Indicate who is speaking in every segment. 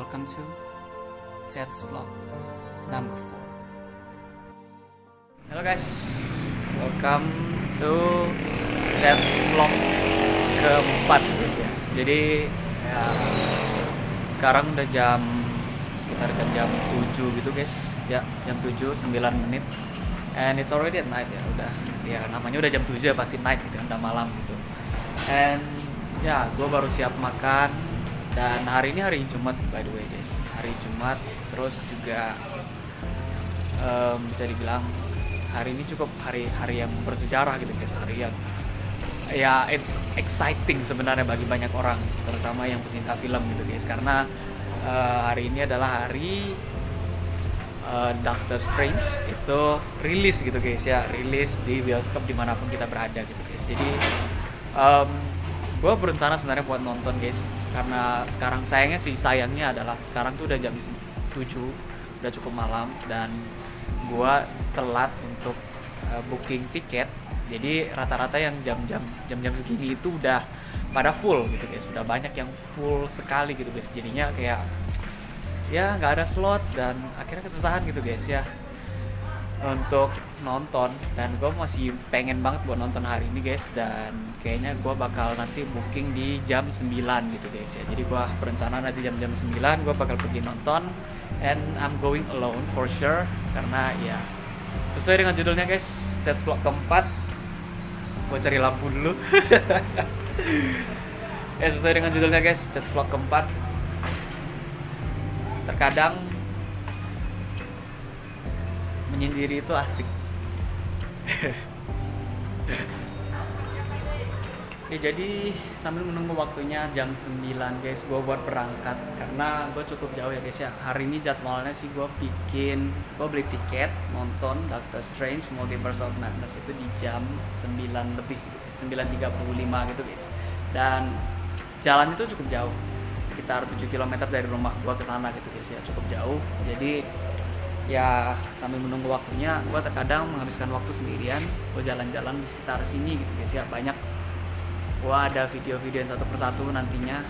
Speaker 1: welcome to Zed's Vlog number 4. Halo guys, welcome to Zed's Vlog keempat guys ya. Jadi ya, sekarang udah sekitar jam 7 gitu guys. Ya, jam 7, 9 menit. And it's already at night ya, udah ya namanya udah jam 7 ya pasti night gitu, udah malam gitu. And ya, gue baru siap makan. Dan hari ini hari Jumat by the way guys, hari Jumat. Terus juga bisa dibilang hari ini cukup hari yang bersejarah gitu guys, hari yang ya it's exciting sebenarnya bagi banyak orang, terutama yang pecinta film gitu guys, karena hari ini adalah hari Doctor Strange itu rilis gitu guys ya, rilis di bioskop dimanapun kita berada gitu guys. Jadi gue berencana sebenarnya buat nonton guys, karena sayangnya adalah sekarang tuh udah jam 7, udah cukup malam, dan gue telat untuk booking tiket. Jadi rata-rata yang jam-jam segini itu udah pada full gitu guys, udah banyak yang full sekali gitu guys. Jadinya kayak ya nggak ada slot dan akhirnya kesusahan gitu guys ya untuk nonton. Dan gue masih pengen banget buat nonton hari ini guys, dan kayaknya gue bakal nanti booking di jam 9 gitu guys ya. Jadi gue berencana nanti jam 9 gue bakal pergi nonton, and I'm going alone for sure, karena ya sesuai dengan judulnya guys, Zed's Vlog keempat. Gue cari lampu dulu. Ya, sesuai dengan judulnya guys, Zed's Vlog keempat. Terkadang menyendiri itu asik. Oke, jadi sambil menunggu waktunya jam 9 guys, gue buat berangkat karena gue cukup jauh ya guys ya. Hari ini jadwalnya sih gue beli tiket nonton Doctor Strange Multiverse of Madness itu di jam 9 lebih gitu guys, 9.35 gitu guys. Dan jalan itu cukup jauh, sekitar 7 km dari rumah gue ke sana gitu guys ya, cukup jauh. Jadi ya sambil menunggu waktunya, gue terkadang menghabiskan waktu sendirian, gue jalan-jalan di sekitar sini gitu guys ya. Banyak gue ada video-video yang satu persatu nantinya,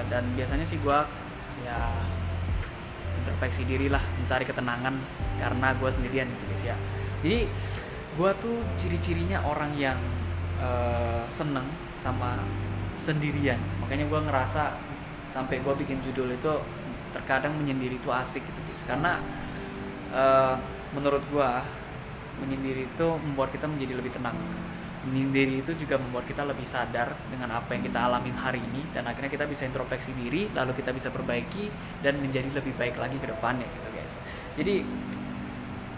Speaker 1: dan biasanya sih gue ya introspeksi diri lah, mencari ketenangan karena gue sendirian gitu guys ya. Jadi gue tuh ciri-cirinya orang yang seneng sama sendirian, makanya gue ngerasa sampai gue bikin judul itu terkadang menyendiri itu asik gitu guys, karena menurut gue menyendiri itu membuat kita menjadi lebih tenang. Menyendiri itu juga membuat kita lebih sadar dengan apa yang kita alamin hari ini, dan akhirnya kita bisa introspeksi diri, lalu kita bisa perbaiki dan menjadi lebih baik lagi ke depannya gitu guys. Jadi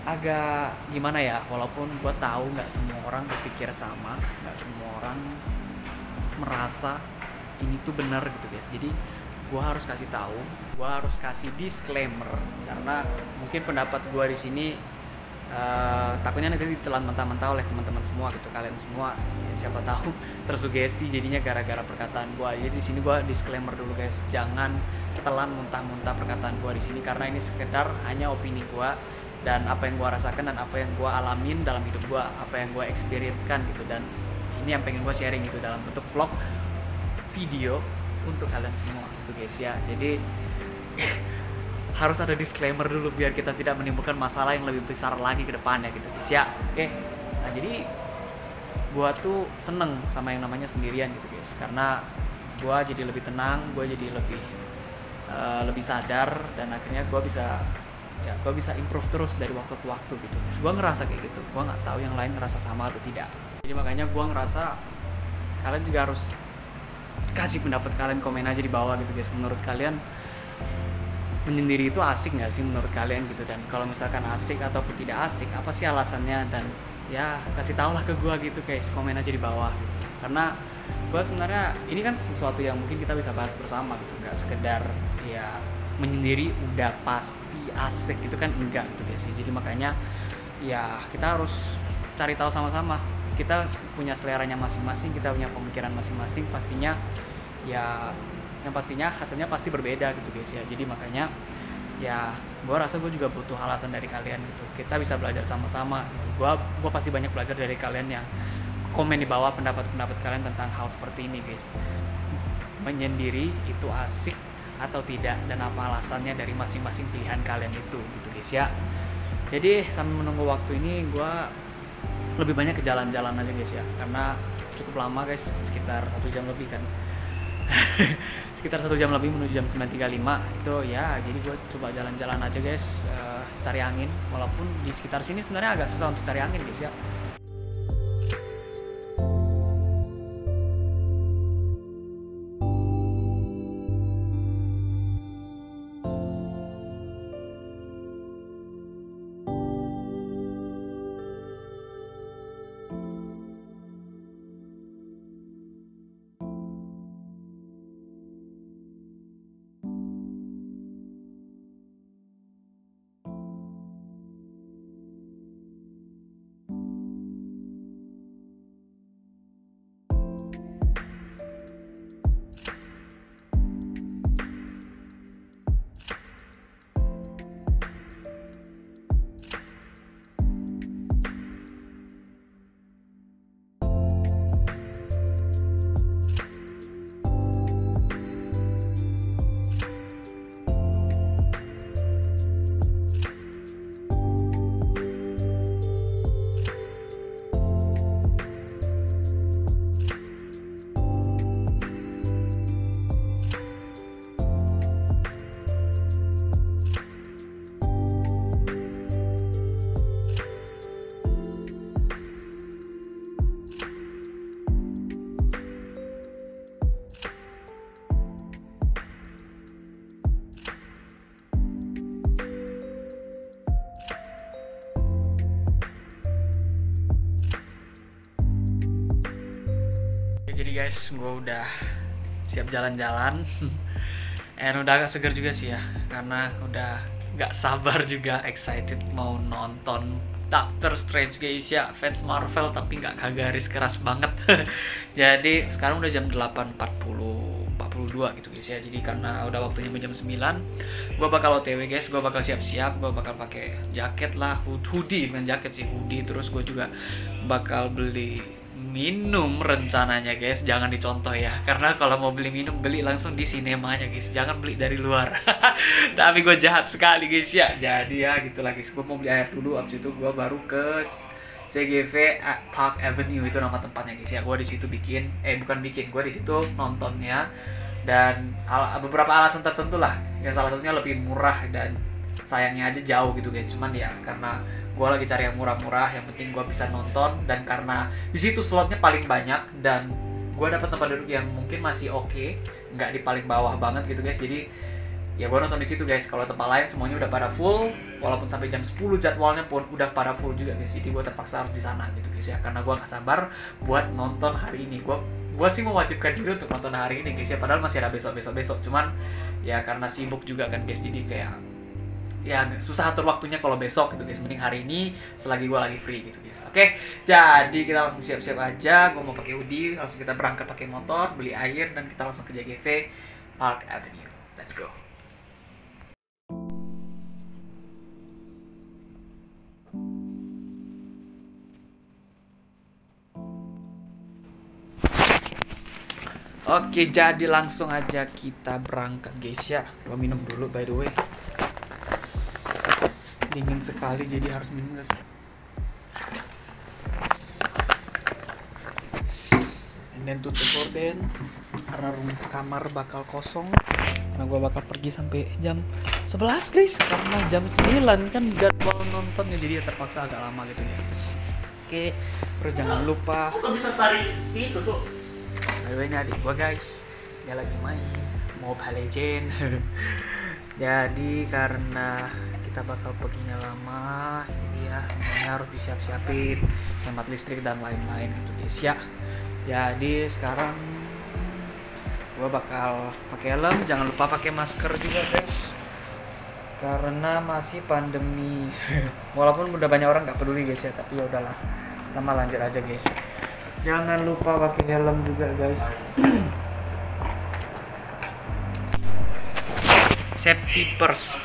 Speaker 1: agak gimana ya, walaupun gue tahu nggak semua orang berpikir sama, nggak semua orang merasa ini tuh benar gitu guys. Jadi gue harus kasih tahu, gue harus kasih disclaimer, karena mungkin pendapat gue di sini takutnya nanti ditelan mentah-mentah oleh teman-teman semua gitu, kalian semua ya, siapa tahu tersugesti jadinya gara-gara perkataan gue. Jadi di sini gue disclaimer dulu guys, jangan telan mentah-mentah perkataan gue di sini, karena ini sekedar hanya opini gue dan apa yang gue rasakan dan apa yang gue alamin dalam hidup gue, apa yang gue experience kan gitu. Dan ini yang pengen gue sharing gitu dalam bentuk vlog video untuk kalian semua gitu guys ya. Jadi harus ada disclaimer dulu biar kita tidak menimbulkan masalah yang lebih besar lagi ke depannya gitu guys ya. Oke. Nah, jadi gua tuh seneng sama yang namanya sendirian gitu guys, karena gua jadi lebih tenang, gua jadi lebih sadar, dan akhirnya gua bisa improve terus dari waktu ke waktu gitu guys. Gua ngerasa kayak gitu. Gua nggak tahu yang lain ngerasa sama atau tidak. Jadi makanya gua ngerasa kalian juga harus kasih pendapat kalian, komen aja di bawah gitu guys. Menurut kalian menyendiri itu asik nggak sih menurut kalian gitu? Dan kalau misalkan asik ataupun tidak asik, apa sih alasannya? Dan ya kasih tau lah ke gue gitu guys, komen aja di bawah gitu. Karena gue sebenarnya ini kan sesuatu yang mungkin kita bisa bahas bersama gitu, nggak sekedar ya menyendiri udah pasti asik gitu kan, enggak gitu guys. Jadi makanya ya kita harus cari tahu sama-sama. Kita punya seleranya masing-masing, kita punya pemikiran masing-masing, pastinya ya yang pastinya hasilnya pasti berbeda gitu guys ya. Jadi makanya ya gue rasa gue juga butuh alasan dari kalian gitu, kita bisa belajar sama-sama gitu. Gue pasti banyak belajar dari kalian yang komen di bawah pendapat kalian tentang hal seperti ini guys. Menyendiri itu asik atau tidak, dan apa alasannya dari masing-masing pilihan kalian itu gitu guys ya. Jadi sambil menunggu waktu ini gue lebih banyak ke jalan-jalan aja guys ya, karena cukup lama guys, sekitar 1 jam lebih kan. Sekitar 1 jam lebih menuju jam 9.35 itu ya. Jadi gue coba jalan-jalan aja guys, cari angin, walaupun di sekitar sini sebenarnya agak susah untuk cari angin guys ya. Jadi guys, gue udah siap jalan-jalan and udah agak seger juga sih ya, karena udah gak sabar juga, excited mau nonton Doctor Strange guys ya, fans Marvel tapi gak kagaris keras banget. Jadi sekarang udah jam 8.42 gitu guys ya. Jadi karena udah waktunya jam 9, gue bakal OTW guys, gue bakal siap-siap, gue bakal pakai jaket lah, hoodie, bukan jaket sih, hoodie. Terus gue juga bakal beli minum rencananya guys, jangan dicontoh ya, karena kalau mau beli minum beli langsung di sinemanya guys, jangan beli dari luar. Tapi gue jahat sekali guys ya. Jadi ya gitulah guys, gue mau beli air dulu, abis itu gue baru ke CGV Park Avenue, itu nama tempatnya guys ya. Gue di situ bikin, gue di situ nontonnya, dan beberapa alasan tertentu lah ya, salah satunya lebih murah dan sayangnya aja jauh gitu guys. Cuman ya karena gue lagi cari yang murah-murah, yang penting gue bisa nonton, dan karena di situ slotnya paling banyak dan gue dapat tempat duduk yang mungkin masih oke, nggak di paling bawah banget gitu guys. Jadi ya gue nonton di situ guys. Kalau tempat lain semuanya udah pada full, walaupun sampai jam 10 jadwalnya pun udah pada full juga guys. Jadi gue terpaksa harus di sana gitu guys ya, karena gue nggak sabar buat nonton hari ini. Gue sih mewajibkan diri untuk nonton hari ini guys ya, padahal masih ada besok. Cuman ya karena sibuk juga kan guys, jadi kayak ya susah atur waktunya kalau besok gitu guys. Mending hari ini selagi gue lagi free gitu guys. Oke, jadi kita langsung siap-siap aja. Gue mau pakai hoodie, langsung kita berangkat pakai motor, beli air, dan kita langsung ke JGV Park Avenue. Let's go. Oke, jadi langsung aja kita berangkat guys ya. Gue minum dulu by the way. Dingin sekali jadi harus minum guys. And then tutup gorden, karena kamar bakal kosong, karena gue bakal pergi sampai jam 11 guys, karena jam 9 kan jadwal nontonnya, jadi ya terpaksa agak lama gitu guys. Oke, terus jangan lupa bisa tarik situ tuh. Ayo, ini adik gue guys, dia lagi main Mobile Legends. Jadi karena kita bakal perginya lama, jadi ya semuanya harus disiap-siapin, hemat listrik dan lain-lain gitu guys ya. Jadi sekarang gue bakal pakai helm, jangan lupa pakai masker juga guys, karena masih pandemi. Walaupun udah banyak orang nggak peduli guys ya, tapi ya udahlah, kita mah lanjut aja guys. Jangan lupa pakai helm juga guys. Safety first,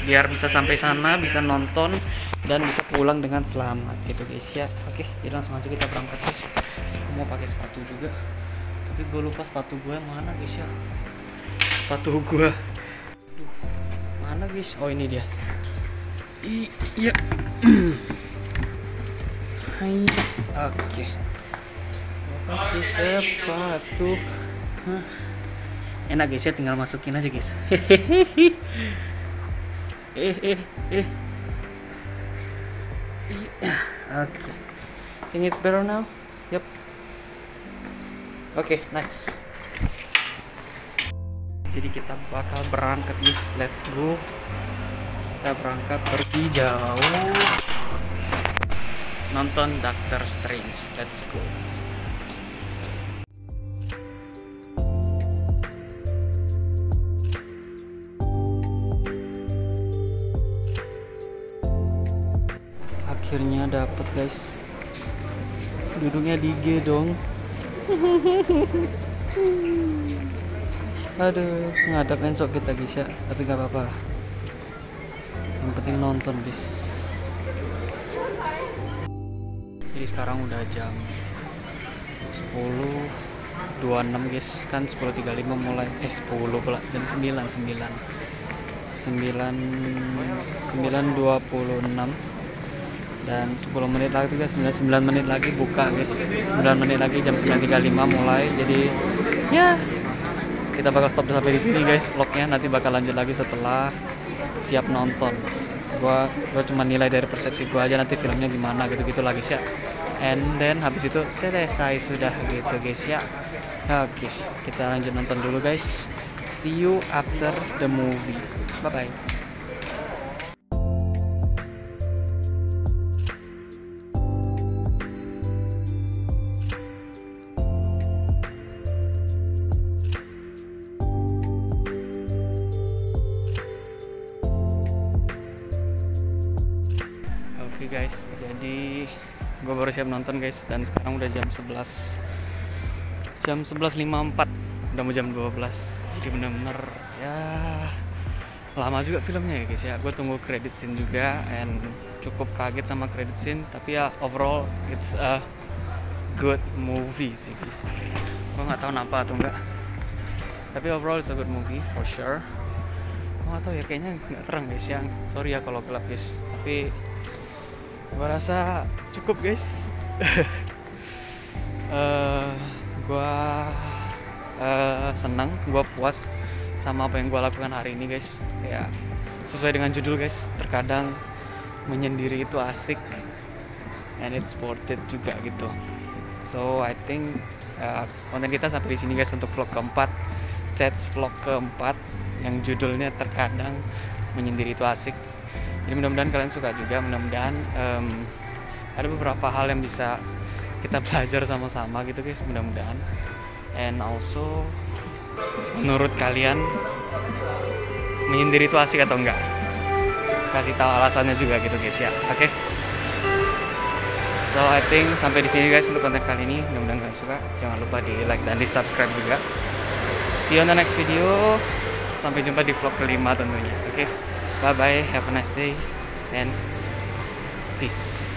Speaker 1: biar bisa sampai sana, bisa nonton, dan bisa pulang dengan selamat gitu guys ya. Oke, jadi langsung aja kita berangkat guys. Aku mau pakai sepatu juga, tapi gue lupa sepatu gue yang mana guys ya. sepatu gua. Duh, mana guys? Oh ini dia. Iya. Hai. Oke. Pakai sepatu. Enak guys ya, tinggal masukin aja guys. Oke. Think it's better now? Yep. Oke, nice. Jadi kita bakal berangkat guys, let's go. Kita berangkat pergi jauh, nonton Doctor Strange, let's go. Akhirnya dapet guys, duduknya di G dong. Aduh, ngadap ensok kita guys ya, tapi gak apa-apa, yang penting nonton guys. Jadi sekarang udah jam 10.26 guys, kan 10.35 mulai, 10 pula, jam 9.26 dan 10 menit lagi guys, 9 menit lagi buka guys, 9 menit lagi jam 9.35 mulai. Jadi ya kita bakal stop sampai di sini guys vlognya, nanti bakal lanjut lagi setelah siap nonton. Gua cuma nilai dari persepsi gua aja, nanti filmnya gimana gitu-gitu lagi sih ya. And then habis itu selesai sudah gitu guys ya. Oke, kita lanjut nonton dulu guys. See you after the movie. Bye bye. Oke guys, jadi gue baru siap nonton guys, dan sekarang udah jam 11.54, udah mau jam 12. Jadi bener-bener ya lama juga filmnya ya guys ya. Gue tunggu credit scene juga, and cukup kaget sama credit scene, tapi ya overall it's a good movie sih guys. Gue nggak tahu kenapa atau enggak, tapi overall it's a good movie for sure. Gue nggak tahu ya, kayaknya nggak terang guys ya, sorry ya kalau gelap guys, tapi gua rasa cukup guys. Gua senang, gua puas sama apa yang gua lakukan hari ini guys. Ya sesuai dengan judul guys, terkadang menyendiri itu asik, and it's worth it juga gitu. So I think konten kita sampai di sini guys untuk vlog keempat, Chats vlog keempat yang judulnya terkadang menyendiri itu asik. Jadi mudah-mudahan kalian suka juga, mudah-mudahan ada beberapa hal yang bisa kita belajar sama-sama gitu guys, mudah-mudahan. And also menurut kalian menyendiri itu asik atau enggak? Kasih tahu alasannya juga gitu guys ya. Oke. So I think sampai di sini guys untuk konten kali ini, mudah-mudahan kalian suka. Jangan lupa di like dan di subscribe juga. See you on the next video. Sampai jumpa di vlog kelima tentunya. Oke. Bye bye, have a nice day, and peace.